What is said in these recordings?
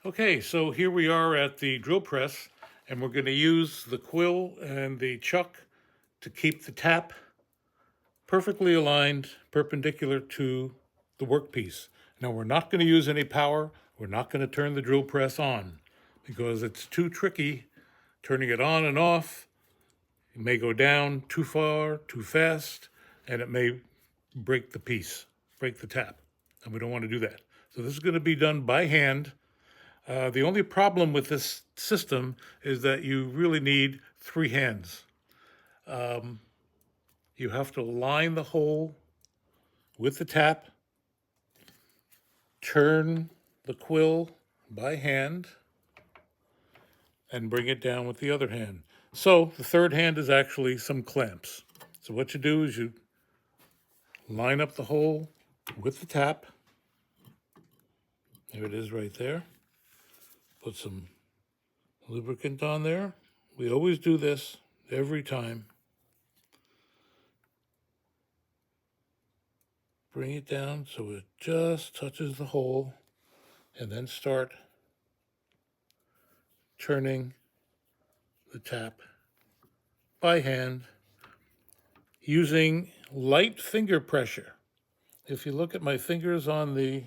Okay, so here we are at the drill press, and we're going to use the quill and the chuck to keep the tap perfectly aligned, perpendicular to the workpiece. Now, we're not going to use any power. We're not going to turn the drill press on because it's too tricky turning it on and off. It may go down too far, too fast, and it may break the piece, break the tap, and we don't want to do that. So this is going to be done by hand. The only problem with this system is that you really need 3 hands. You have to line the hole with the tap, turn the quill by hand, and bring it down with the other hand. So the third hand is actually some clamps. So what you do is you line up the hole with the tap. There it is right there. Put some lubricant on there. We always do this every time. Bring it down so it just touches the hole, and then start turning the tap by hand using light finger pressure. If you look at my fingers on the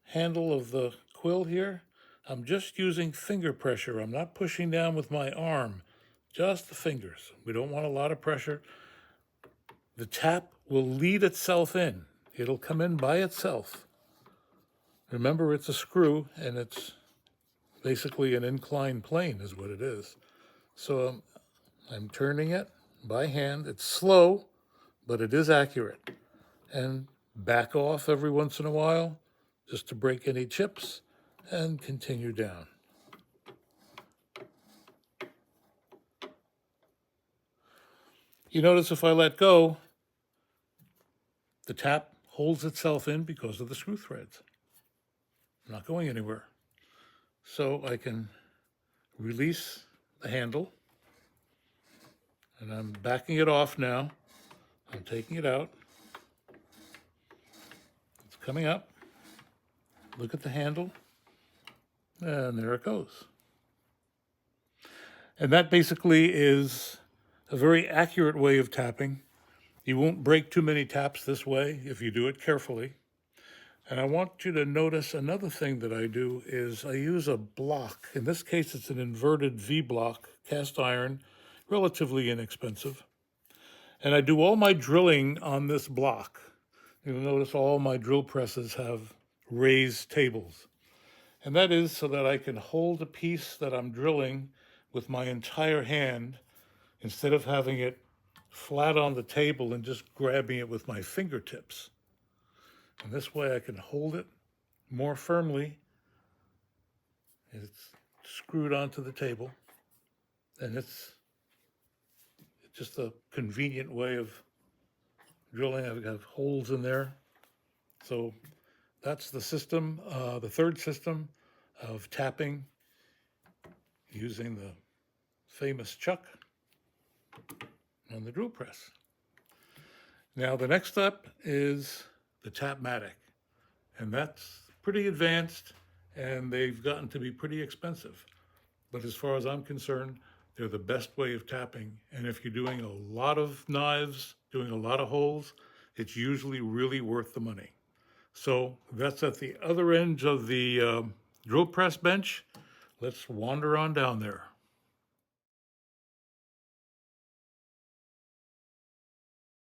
handle of the quill here, I'm just using finger pressure. I'm not pushing down with my arm, just the fingers. We don't want a lot of pressure. The tap will lead itself in. It'll come in by itself. Remember, it's a screw, and it's basically an inclined plane is what it is. So I'm turning it by hand. It's slow, but it is accurate. And back off every once in a while just to break any chips and continue down. You notice if I let go, the tap holds itself in because of the screw threads. I'm not going anywhere. So I can release the handle, and I'm backing it off now. I'm taking it out. It's coming up. Look at the handle, and there it goes. And that basically is a very accurate way of tapping. You won't break too many taps this way if you do it carefully. And I want you to notice another thing that I do is I use a block. In this case, it's an inverted V block, cast iron, relatively inexpensive. And I do all my drilling on this block. You'll notice all my drill presses have raised tables. And that is so that I can hold a piece that I'm drilling with my entire hand instead of having it flat on the table and just grabbing it with my fingertips. And this way I can hold it more firmly. It's screwed onto the table, and it's just a convenient way of drilling. I've got holes in there. So that's the system, the third system of tapping using the famous chuck and the drill press. Now the next step is the Tapmatic, and that's pretty advanced, and they've gotten to be pretty expensive. But as far as I'm concerned, they're the best way of tapping. And if you're doing a lot of knives, doing a lot of holes, it's usually really worth the money. So that's at the other end of the drill press bench. Let's wander on down there.